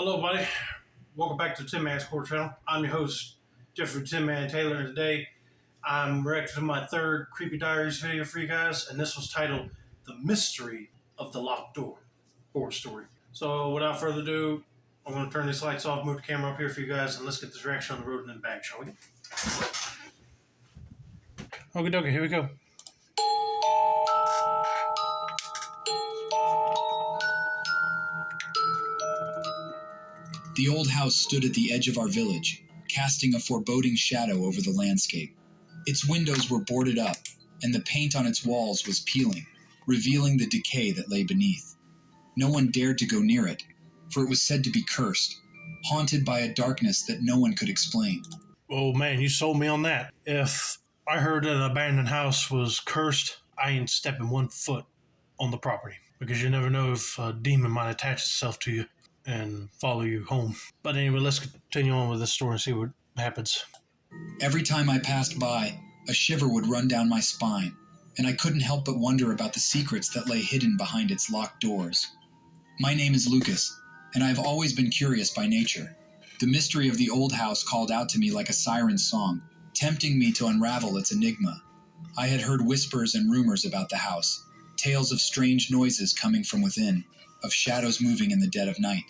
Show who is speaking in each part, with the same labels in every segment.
Speaker 1: Hello, buddy. Welcome back to Tin Man's Core Channel. I'm your host, Jeffrey Tin Man Taylor, and today I'm reacting to my third Creepy Diaries video for you guys, and this was titled The Mystery of the Locked Door horror story. So, without further ado, I'm going to turn these lights off, move the camera up here for you guys, and let's get this reaction on the road and then back, shall we? Okie dokie, here we go.
Speaker 2: The old house stood at the edge of our village, casting a foreboding shadow over the landscape. Its windows were boarded up, and the paint on its walls was peeling, revealing the decay that lay beneath. No one dared to go near it, for it was said to be cursed, haunted by a darkness that no one could explain.
Speaker 1: Oh man, you sold me on that. If I heard that an abandoned house was cursed, I ain't stepping 1 foot on the property, because you never know if a demon might attach itself to you and follow you home. But anyway, let's continue on with this story and see what happens.
Speaker 2: Every time I passed by, a shiver would run down my spine, and I couldn't help but wonder about the secrets that lay hidden behind its locked doors. My name is Lucas, and I have always been curious by nature. The mystery of the old house called out to me like a siren's song, tempting me to unravel its enigma. I had heard whispers and rumors about the house, tales of strange noises coming from within, of shadows moving in the dead of night.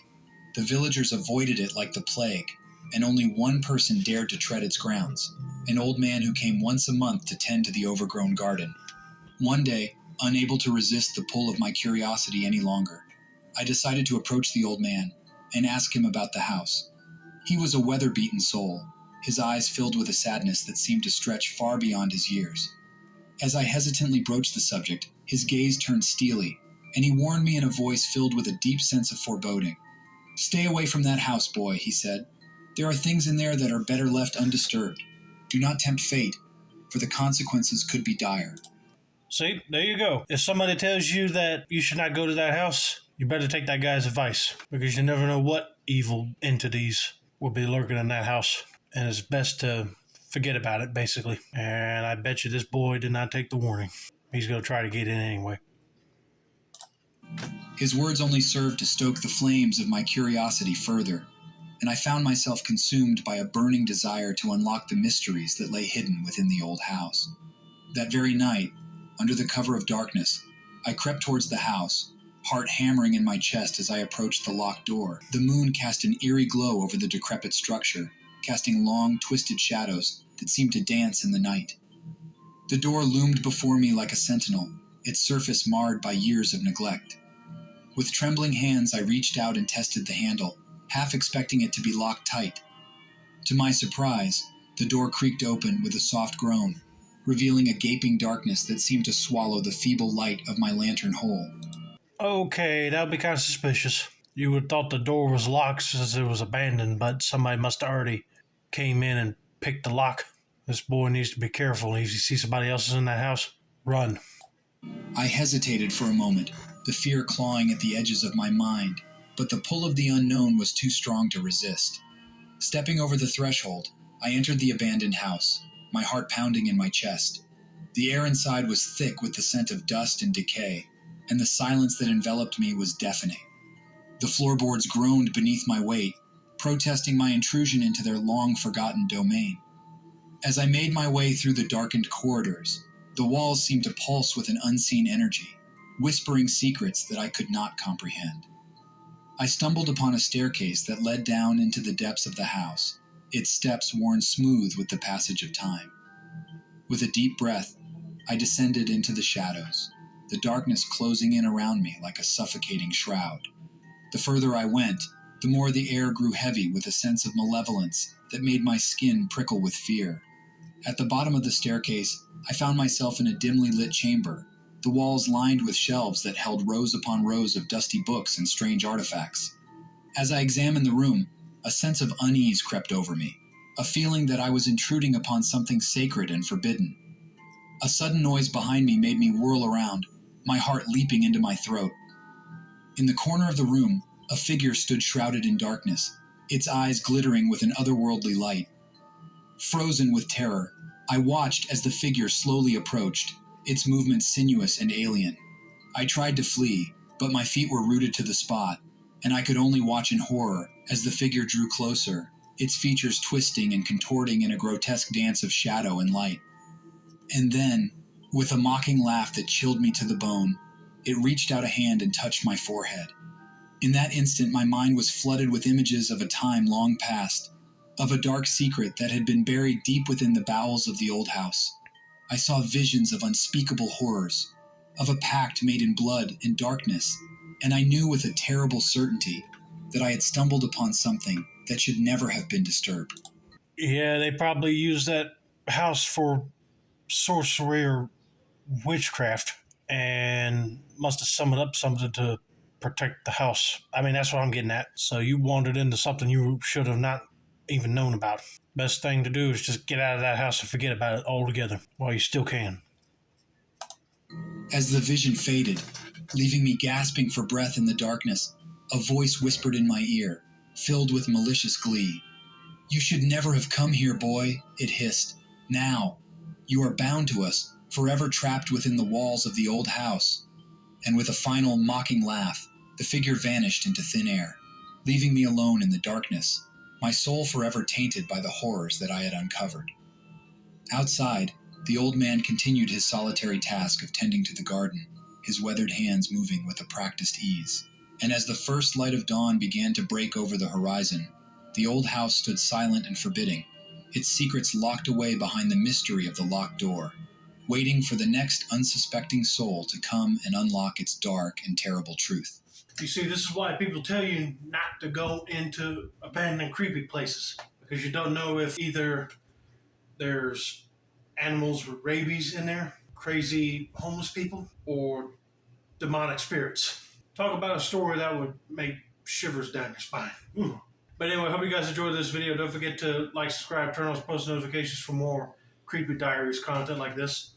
Speaker 2: The villagers avoided it like the plague, and only one person dared to tread its grounds, an old man who came once a month to tend to the overgrown garden. One day, unable to resist the pull of my curiosity any longer, I decided to approach the old man and ask him about the house. He was a weather-beaten soul, his eyes filled with a sadness that seemed to stretch far beyond his years. As I hesitantly broached the subject, his gaze turned steely, and he warned me in a voice filled with a deep sense of foreboding. "Stay away from that house, boy," he said. "There are things in there that are better left undisturbed. Do not tempt fate, for the consequences could be dire."
Speaker 1: See, there you go. If somebody tells you that you should not go to that house, you better take that guy's advice, because you never know what evil entities will be lurking in that house. And it's best to forget about it, basically. And I bet you this boy did not take the warning. He's going to try to get in anyway.
Speaker 2: His words only served to stoke the flames of my curiosity further, and I found myself consumed by a burning desire to unlock the mysteries that lay hidden within the old house. That very night, under the cover of darkness, I crept towards the house, heart hammering in my chest as I approached the locked door. The moon cast an eerie glow over the decrepit structure, casting long, twisted shadows that seemed to dance in the night. The door loomed before me like a sentinel, its surface marred by years of neglect. With trembling hands, I reached out and tested the handle, half expecting it to be locked tight. To my surprise, the door creaked open with a soft groan, revealing a gaping darkness that seemed to swallow the feeble light of my lantern hole.
Speaker 1: Okay, that would be kind of suspicious. You would have thought the door was locked since it was abandoned, but somebody must have already came in and picked the lock. This boy needs to be careful. If you see somebody else in that house, run.
Speaker 2: I hesitated for a moment, the fear clawing at the edges of my mind, but the pull of the unknown was too strong to resist. Stepping over the threshold, I entered the abandoned house, my heart pounding in my chest. The air inside was thick with the scent of dust and decay, and the silence that enveloped me was deafening. The floorboards groaned beneath my weight, protesting my intrusion into their long-forgotten domain. As I made my way through the darkened corridors, the walls seemed to pulse with an unseen energy, whispering secrets that I could not comprehend. I stumbled upon a staircase that led down into the depths of the house, its steps worn smooth with the passage of time. With a deep breath, I descended into the shadows, the darkness closing in around me like a suffocating shroud. The further I went, the more the air grew heavy with a sense of malevolence that made my skin prickle with fear. At the bottom of the staircase, I found myself in a dimly lit chamber, the walls lined with shelves that held rows upon rows of dusty books and strange artifacts. As I examined the room, a sense of unease crept over me, a feeling that I was intruding upon something sacred and forbidden. A sudden noise behind me made me whirl around, my heart leaping into my throat. In the corner of the room, a figure stood shrouded in darkness, its eyes glittering with an otherworldly light. Frozen with terror, I watched as the figure slowly approached, its movements sinuous and alien. I tried to flee, but my feet were rooted to the spot, and I could only watch in horror as the figure drew closer, its features twisting and contorting in a grotesque dance of shadow and light. And then, with a mocking laugh that chilled me to the bone, it reached out a hand and touched my forehead. In that instant, my mind was flooded with images of a time long past, of a dark secret that had been buried deep within the bowels of the old house. I saw visions of unspeakable horrors, of a pact made in blood and darkness, and I knew with a terrible certainty that I had stumbled upon something that should never have been disturbed.
Speaker 1: Yeah, they probably used that house for sorcery or witchcraft and must have summoned up something to protect the house. I mean, that's what I'm getting at. So you wandered into something you should have not even known about. Best thing to do is just get out of that house and forget about it altogether while you still can.
Speaker 2: As the vision faded, leaving me gasping for breath in the darkness, a voice whispered in my ear, filled with malicious glee. "You should never have come here, boy," it hissed. "Now, you are bound to us, forever trapped within the walls of the old house." And with a final mocking laugh, the figure vanished into thin air, leaving me alone in the darkness, my soul forever tainted by the horrors that I had uncovered. Outside, the old man continued his solitary task of tending to the garden, his weathered hands moving with a practiced ease. And as the first light of dawn began to break over the horizon, the old house stood silent and forbidding, its secrets locked away behind the mystery of the locked door, waiting for the next unsuspecting soul to come and unlock its dark and terrible truth. You see, this is why people tell you not to go into abandoned, creepy places, because you don't know if either there's animals with rabies in there, crazy homeless people, or demonic spirits. Talk about a story that would make shivers down your spine. Ooh. But anyway, I hope you guys enjoyed this video. Don't forget to like, subscribe, turn on post notifications for more Creepy Diaries content like this.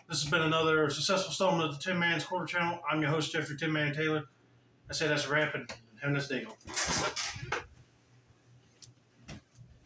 Speaker 2: This has been another successful installment of the Tin Man's Quarter Channel. I'm your host, Jeffrey Tin Man Taylor. I say that's a wrap, and have a nice day.